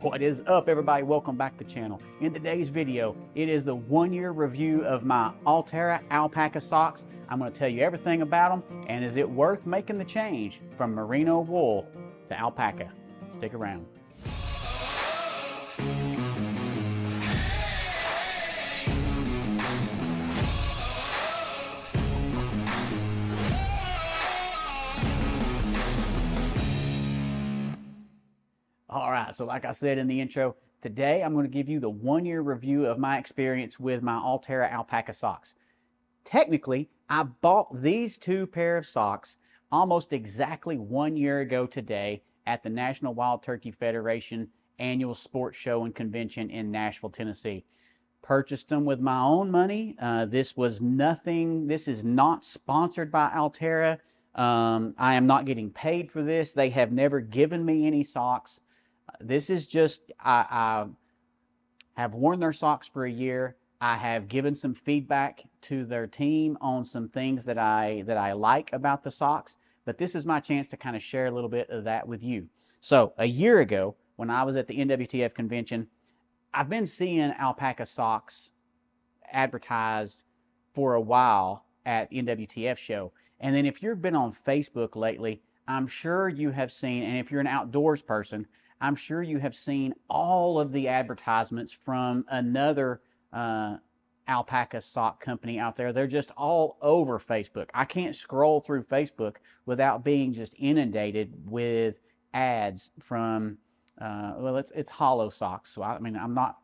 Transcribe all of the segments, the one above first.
What is up, everybody? Welcome back to the channel. In today's video, it is the 1-year review of my Altera Alpaca socks. I'm going to tell you everything about them, and is it worth making the change from merino wool to alpaca? Stick around. All right, so like I said in the intro, today I'm going to give you the 1-year review of my experience with my Altera Alpaca socks. Technically, I bought these two pair of socks almost exactly 1 year ago today at the National Wild Turkey Federation annual sports show and convention in Nashville, Tennessee. Purchased them with my own money. This is not sponsored by Altera. I am not getting paid for this. They have never given me any socks. This is just, I have worn their socks for a year. I have given some feedback to their team on some things that I like about the socks, but this is my chance to kind of share a little bit of that with you. So a year ago, when I was at the NWTF convention, I've been seeing alpaca socks advertised for a while at NWTF show. And then if you've been on Facebook lately, I'm sure you have seen, and if you're an outdoors person, I'm sure you have seen all of the advertisements from another alpaca sock company out there. They're just all over Facebook. I can't scroll through Facebook without being just inundated with ads from well, it's Hollow Socks. So I mean, I'm not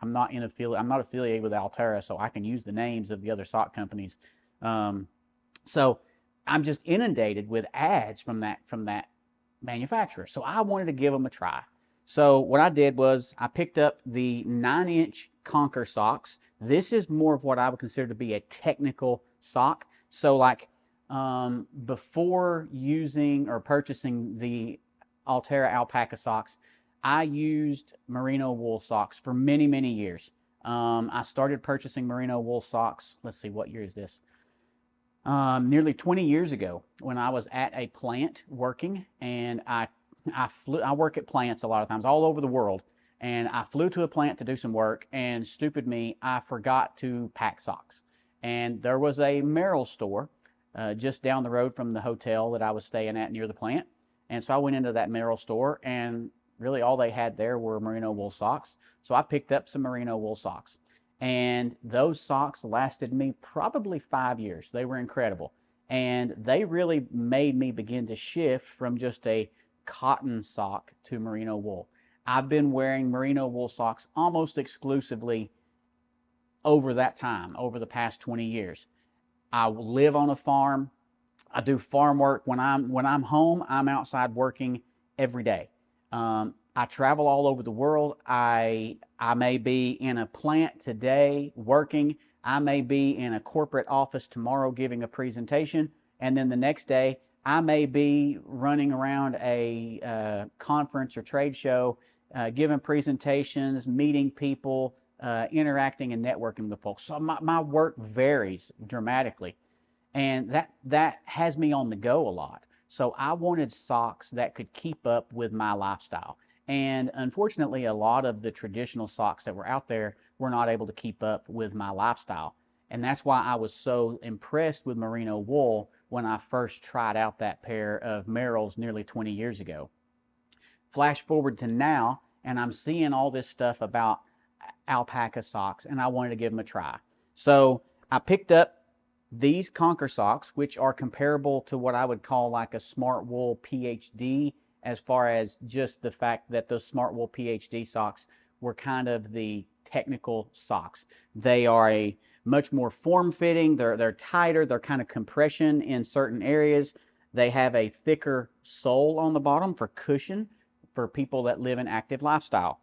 affiliated with Altera, so I can use the names of the other sock companies. So I'm just inundated with ads from that manufacturer. So I wanted to give them a try. So what I did was I picked up the 9-inch Conquer socks. This is more of what I would consider to be a technical sock. So like before using or purchasing the Altera Alpaca socks, I used merino wool socks for many, many years. I started purchasing merino wool socks. Let's see, what year is this? Nearly 20 years ago, when I was at a plant working, and I work at plants a lot of times all over the world, and I flew to a plant to do some work, and stupid me, I forgot to pack socks. And there was a Merrill store just down the road from the hotel that I was staying at near the plant. And so I went into that Merrill store, and really all they had there were merino wool socks. So I picked up some merino wool socks. And those socks lasted me probably 5 years. They were incredible. And they really made me begin to shift from just a cotton sock to merino wool. I've been wearing merino wool socks almost exclusively over that time, over the past 20 years. I live on a farm. I do farm work. When I'm home, I'm outside working every day. I travel all over the world. I may be in a plant today working. I may be in a corporate office tomorrow giving a presentation. And then the next day, I may be running around a conference or trade show, giving presentations, meeting people, interacting and networking with folks. So my work varies dramatically. And that has me on the go a lot. So I wanted socks that could keep up with my lifestyle. And unfortunately, a lot of the traditional socks that were out there were not able to keep up with my lifestyle. And that's why I was so impressed with merino wool when I first tried out that pair of Merrells nearly 20 years ago. Flash forward to now, and I'm seeing all this stuff about alpaca socks, and I wanted to give them a try. So I picked up these Conquer socks, which are comparable to what I would call like a Smart Wool PhD, as far as just the fact that those Smart Wool PhD socks were kind of the technical socks. They are a much more form-fitting. They're tighter. They're kind of compression in certain areas. They have a thicker sole on the bottom for cushion for people that live an active lifestyle.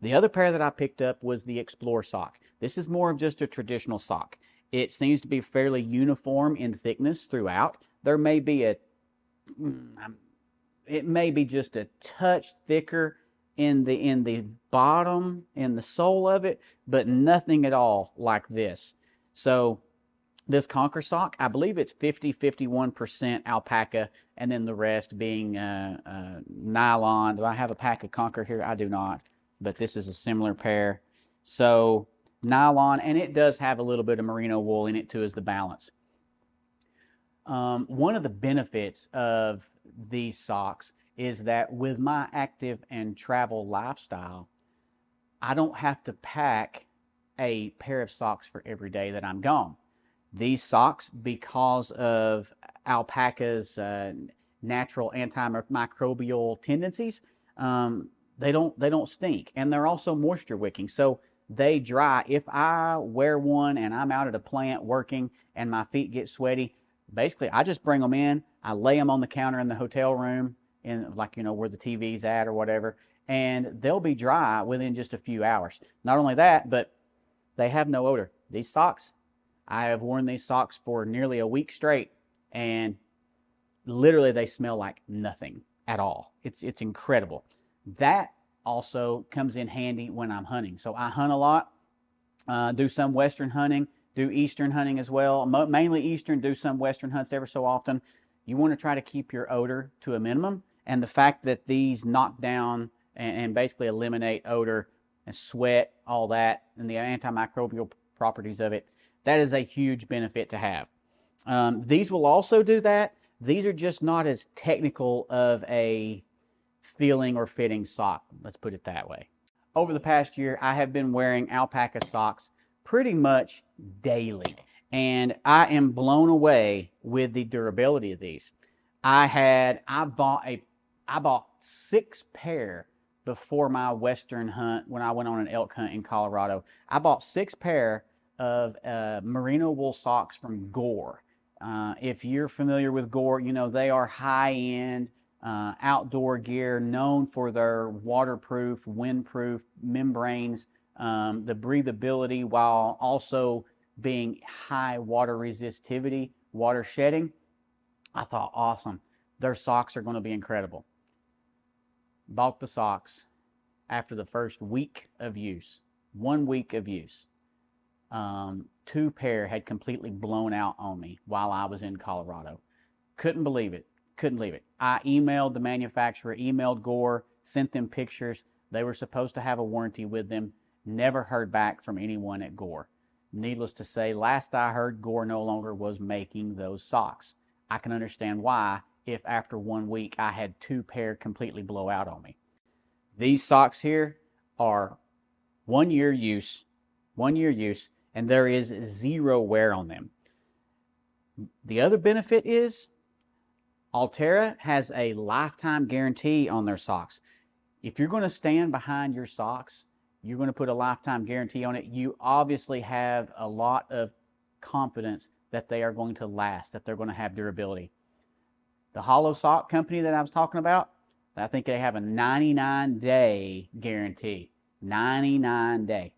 The other pair that I picked up was the Explore sock. This is more of just a traditional sock. It seems to be fairly uniform in thickness throughout. There may be it may be just a touch thicker in the bottom, in the sole of it, but nothing at all like this. So This Conquer sock, I believe it's 51% alpaca, and then the rest being nylon. Do I have a pack of Conquer here? I do not, but this is a similar pair. So nylon, and it does have a little bit of merino wool in it too as the balance. One of the benefits of these socks is that with my active and travel lifestyle, I don't have to pack a pair of socks for every day that I'm gone. These socks, because of alpaca's natural antimicrobial tendencies, they don't stink, and they're also moisture wicking. So they dry. If I wear one and I'm out at a plant working and my feet get sweaty, basically I just bring them in. I lay them on the counter in the hotel room, in like where the TV's at or whatever, and they'll be dry within just a few hours. Not only that, but they have no odor. These socks, I have worn these socks for nearly a week straight, and literally they smell like nothing at all. It's incredible. That also comes in handy when I'm hunting. So I hunt a lot, do some western hunting, do eastern hunting as well. Mainly eastern, do some western hunts ever so often. You want to try to keep your odor to a minimum, and the fact that these knock down and basically eliminate odor and sweat, all that, and the antimicrobial properties of it, that is a huge benefit to have. These will also do that. These are just not as technical of a feeling or fitting sock. Let's put it that way. Over the past year, I have been wearing alpaca socks pretty much daily, and I am blown away with the durability of these. I bought 6 pair before my western hunt when I went on an elk hunt in Colorado. I bought 6 pair of merino wool socks from Gore. If you're familiar with Gore, they are high-end outdoor gear known for their waterproof, windproof membranes, the breathability while also being high water resistivity, water shedding. I thought, awesome. Their socks are going to be incredible. Bought the socks after the first week of use. 1 week of use. 2 pair had completely blown out on me while I was in Colorado. Couldn't believe it. I emailed the manufacturer, emailed Gore, sent them pictures. They were supposed to have a warranty with them. Never heard back from anyone at Gore. Needless to say, last I heard, Gore no longer was making those socks. I can understand why, if after 1 week I had 2 pair completely blow out on me. These socks here are 1 year use, and there is 0 wear on them. The other benefit is Altera has a lifetime guarantee on their socks. If you're going to stand behind your socks, you're going to put a lifetime guarantee on it. You obviously have a lot of confidence that they are going to last, that they're going to have durability. The hollow sock company that I was talking about, I think they have a 99-day guarantee. 99-day.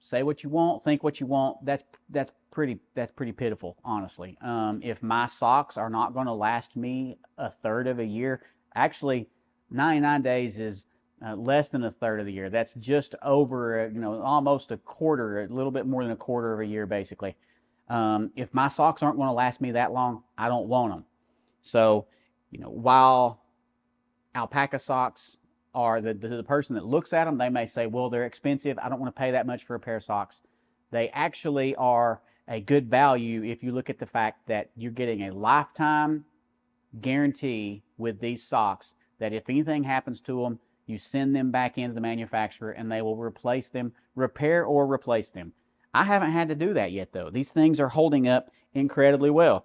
Say what you want, think what you want. That's pretty pitiful, honestly. If my socks are not going to last me a third of a year, actually, 99 days is less than a third of the year. That's just over, almost a quarter, a little bit more than a quarter of a year, basically. If my socks aren't going to last me that long, I don't want them. So, while alpaca socks are the person that looks at them, they may say, well, they're expensive. I don't want to pay that much for a pair of socks. They actually are a good value if you look at the fact that you're getting a lifetime guarantee with these socks that if anything happens to them, you send them back into the manufacturer and they will replace them, repair or replace them. I haven't had to do that yet, though. These things are holding up incredibly well.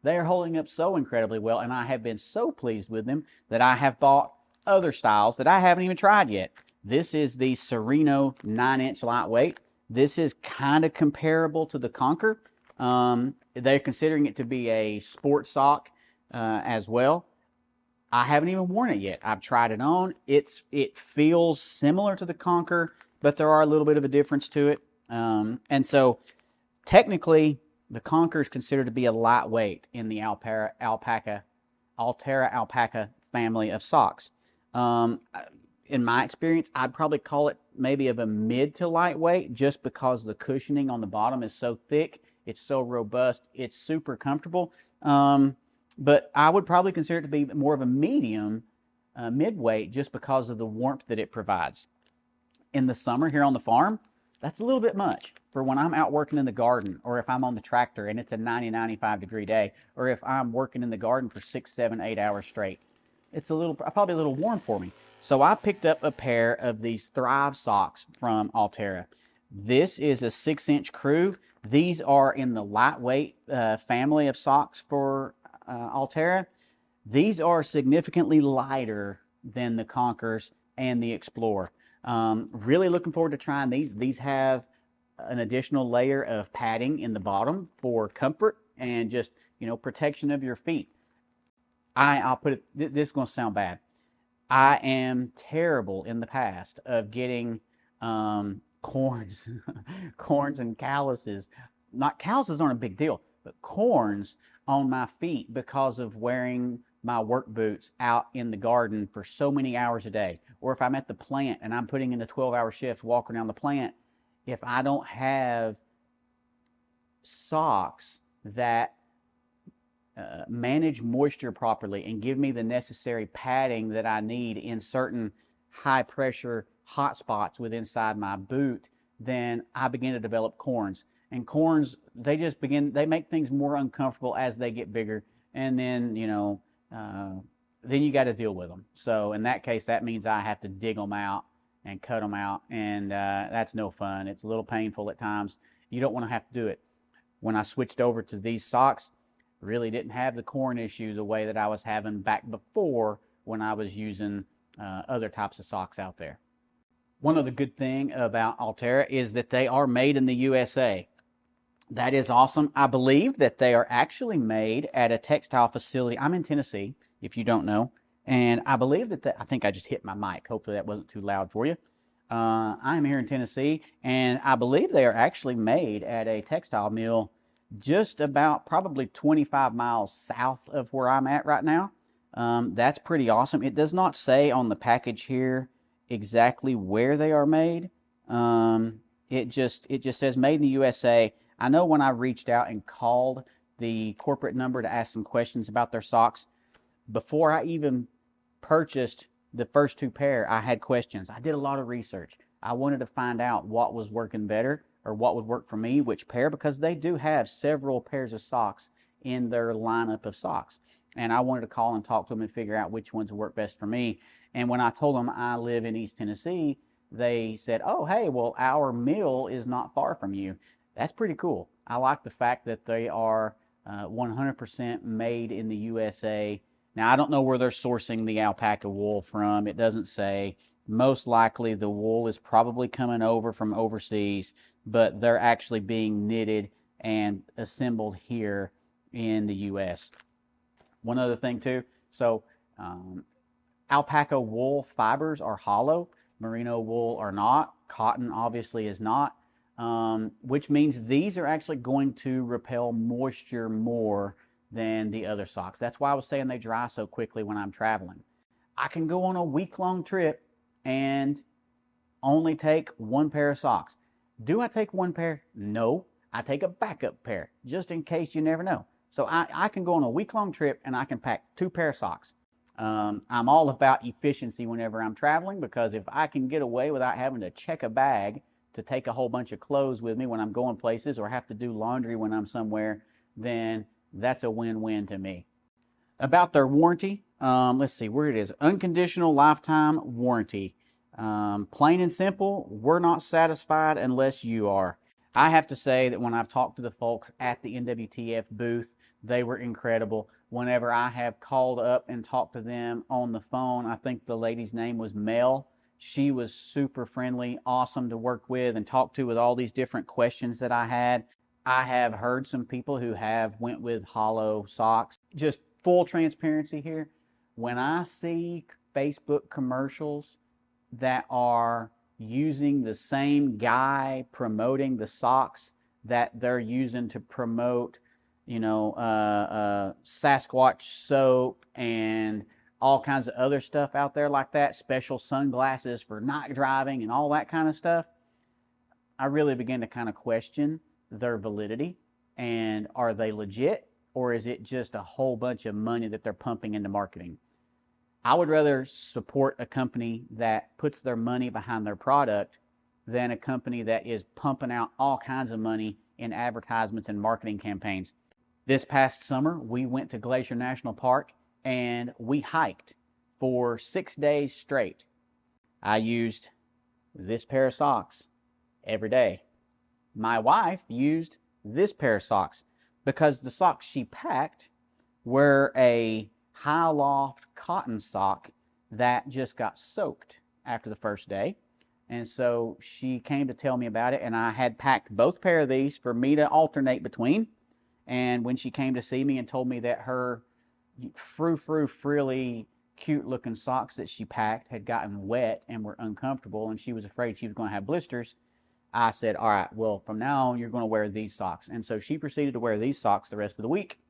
They are holding up so incredibly well, and I have been so pleased with them that I have bought other styles that I haven't even tried yet. This is the Sereno 9-inch lightweight. This is kind of comparable to the Conquer. They're considering it to be a sports sock as well. I haven't even worn it yet. I've tried it on. It feels similar to the Conquer, but there are a little bit of a difference to it. And so technically, the Conquer is considered to be a lightweight in the Altera Alpaca family of socks. in my experience, I'd probably call it maybe of a mid to lightweight, just because the cushioning on the bottom is so thick. It's so robust. It's super comfortable. But I would probably consider it to be more of a medium, midweight, just because of the warmth that it provides. In the summer here on the farm, that's a little bit much for when I'm out working in the garden, or if I'm on the tractor and it's a 90-95 degree day, or if I'm working in the garden for 6, 7, 8 hours straight. It's probably a little warm for me. So I picked up a pair of these Thrive socks from Altera. This is a 6-inch crew. These are in the lightweight family of socks for Altera. These are significantly lighter than the Conquerors and the Explorer. Really looking forward to trying these. These have an additional layer of padding in the bottom for comfort and just, protection of your feet. I'll put it, this is going to sound bad. I am terrible in the past of getting corns, corns and calluses. Not calluses aren't a big deal, but corns on my feet because of wearing my work boots out in the garden for so many hours a day. Or if I'm at the plant and I'm putting in a 12-hour shift walking around the plant, if I don't have socks that manage moisture properly and give me the necessary padding that I need in certain high pressure hot spots within inside my boot, then I begin to develop corns. And corns, they make things more uncomfortable as they get bigger. And then, then you got to deal with them. So in that case, that means I have to dig them out and cut them out. And that's no fun. It's a little painful at times. You don't want to have to do it. When I switched over to these socks, really didn't have the corn issue the way that I was having back before when I was using other types of socks out there. One other good thing about Altera is that they are made in the USA. That is awesome. I believe that they are actually made at a textile facility. I'm in Tennessee, if you don't know. And I believe I think I just hit my mic. Hopefully that wasn't too loud for you. I'm here in Tennessee, and I believe they are actually made at a textile mill just about probably 25 miles south of where I'm at right now. That's pretty awesome. It does not say on the package here exactly where they are made. It just says made in the USA. I know when I reached out and called the corporate number to ask some questions about their socks, before I even purchased the first 2 pair, I had questions. I did a lot of research. I wanted to find out what was working better or what would work for me, which pair, because they do have several pairs of socks in their lineup of socks. And I wanted to call and talk to them and figure out which ones would work best for me. And when I told them I live in East Tennessee, they said, oh, hey, well, our mill is not far from you. That's pretty cool. I like the fact that they are 100% made in the USA. Now, I don't know where they're sourcing the alpaca wool from. It doesn't say. Most likely the wool is probably coming over from overseas, but they're actually being knitted and assembled here in the U.S. One other thing too, so alpaca wool fibers are hollow, merino wool are not, cotton obviously is not, which means these are actually going to repel moisture more than the other socks. That's why I was saying they dry so quickly when I'm traveling. I can go on a week-long trip and only take 1 pair of socks. Do I take 1 pair? No. I take a backup pair, just in case, you never know. So I can go on a week-long trip and I can pack 2 pair of socks. I'm all about efficiency whenever I'm traveling, because if I can get away without having to check a bag to take a whole bunch of clothes with me when I'm going places, or have to do laundry when I'm somewhere, then that's a win-win to me. About their warranty, let's see where it is. Unconditional lifetime warranty. Plain and simple, we're not satisfied unless you are. I have to say that when I've talked to the folks at the NWTF booth, they were incredible. Whenever I have called up and talked to them on the phone, I think the lady's name was Mel. She was super friendly, awesome to work with and talk to with all these different questions that I had. I have heard some people who have went with hollow socks. Just full transparency here. When I see Facebook commercials that are using the same guy promoting the socks that they're using to promote, Sasquatch soap and all kinds of other stuff out there like that, special sunglasses for night driving and all that kind of stuff, I really began to kind of question their validity. And are they legit, or is it just a whole bunch of money that they're pumping into marketing? I would rather support a company that puts their money behind their product than a company that is pumping out all kinds of money in advertisements and marketing campaigns. This past summer, we went to Glacier National Park and we hiked for 6 days straight. I used this pair of socks every day. My wife used this pair of socks because the socks she packed were a high loft cotton sock that just got soaked after the first day. And so she came to tell me about it, and I had packed both pair of these for me to alternate between. And when she came to see me and told me that her frilly, cute looking socks that she packed had gotten wet and were uncomfortable, and she was afraid she was going to have blisters, I said, all right, well, from now on, you're going to wear these socks. And so she proceeded to wear these socks the rest of the week.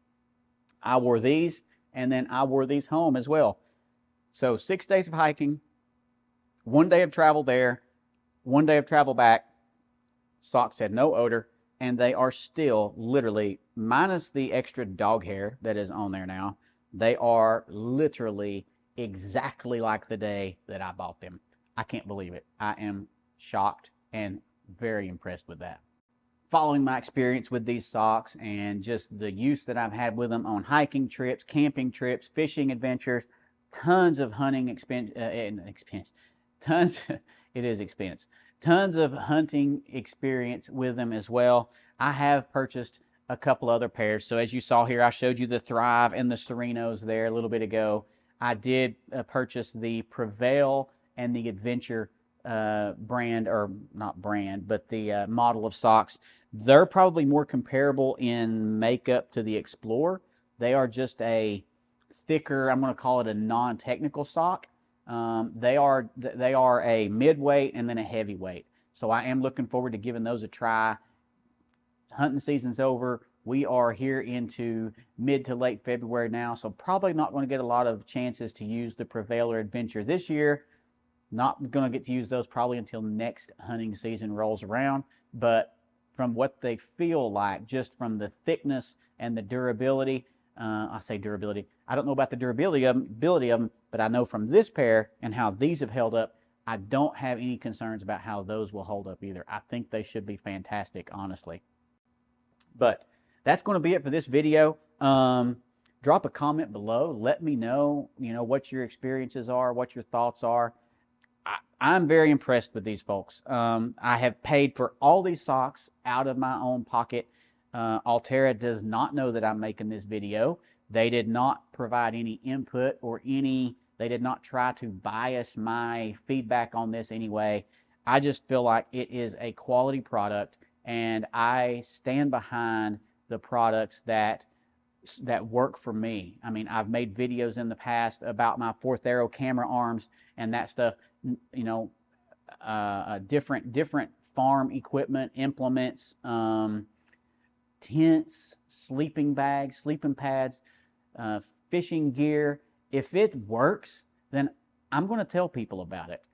I wore these, and then I wore these home as well. So 6 days of hiking, 1 day of travel there, 1 day of travel back. Socks had no odor, and they are still literally, minus the extra dog hair that is on there now, they are literally exactly like the day that I bought them. I can't believe it. I am shocked and very impressed with that. Following my experience with these socks and just the use that I've had with them on hiking trips, camping trips, fishing adventures, tons of hunting expense, tons, it is expense, tons of hunting experience with them as well. I have purchased a couple other pairs. So as you saw here, I showed you the Thrive and the Serenos there a little bit ago. I did purchase the Prevail and the Adventure brand, or not brand, but the model of socks. They're probably more comparable in makeup to the Explorer. They are just a thicker, I'm going to call it a non-technical sock. They are a midweight and then a heavyweight. So I am looking forward to giving those a try. Hunting season's over. We are here into mid to late February now, so probably not going to get a lot of chances to use the Prevail or Adventure this year. Not going to get to use those probably until next hunting season rolls around. But from what they feel like, just from the thickness and the durability, I say durability. I don't know about the durability of them, but I know from this pair and how these have held up, I don't have any concerns about how those will hold up either. I think they should be fantastic, honestly. But that's going to be it for this video. Drop a comment below. Let me know, what your experiences are, what your thoughts are. I'm very impressed with these folks. I have paid for all these socks out of my own pocket. Altera does not know that I'm making this video. They did not provide any input or they did not try to bias my feedback on this anyway. I just feel like it is a quality product, and I stand behind the products that work for me. I mean, I've made videos in the past about my Fourth Arrow camera arms and that stuff. Different farm equipment, implements, tents, sleeping bags, sleeping pads, fishing gear. If it works, then I'm going to tell people about it.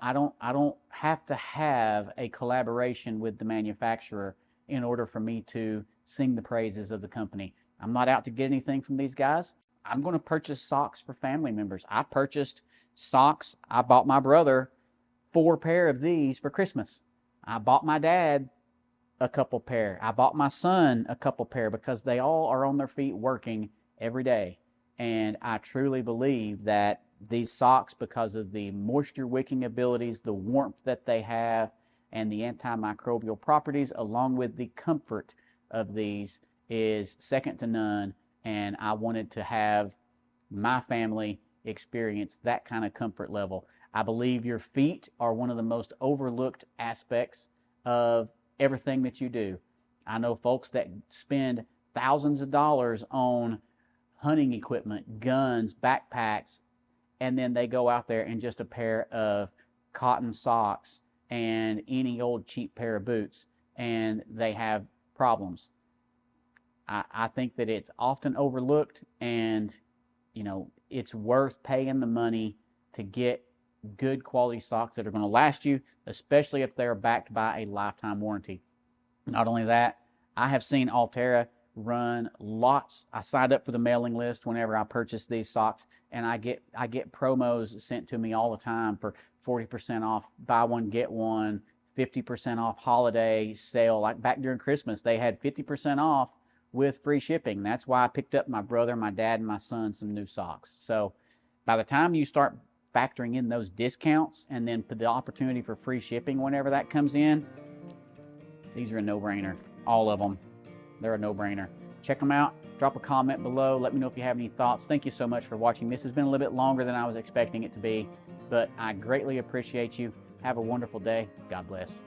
I don't have to have a collaboration with the manufacturer in order for me to sing the praises of the company. I'm not out to get anything from these guys. I'm going to purchase socks for family members. I purchased socks. I bought my brother 4 pair of these for Christmas. I bought my dad a couple pair. I bought my son a couple pair because they all are on their feet working every day. And I truly believe that these socks, because of the moisture wicking abilities, the warmth that they have, and the antimicrobial properties, along with the comfort of these, is second to none. And I wanted to have my family experience that kind of comfort level. I believe your feet are one of the most overlooked aspects of everything that you do. I know folks that spend thousands of dollars on hunting equipment, guns, backpacks, and then they go out there in just a pair of cotton socks and any old cheap pair of boots, and they have problems. I think that it's often overlooked, and it's worth paying the money to get good quality socks that are going to last you, especially if they're backed by a lifetime warranty. Not only that, I have seen Altera run lots. I signed up for the mailing list whenever I purchase these socks, and I get promos sent to me all the time for 40% off, buy one get one, 50% off holiday sale. Like back during Christmas, they had 50% off with free shipping. That's why I picked up my brother, my dad, and my son some new socks. So by the time you start factoring in those discounts and then the opportunity for free shipping whenever that comes in, these are a no-brainer. All of them. They're a no-brainer. Check them out. Drop a comment below. Let me know if you have any thoughts. Thank you so much for watching. This has been a little bit longer than I was expecting it to be, but I greatly appreciate you. Have a wonderful day. God bless.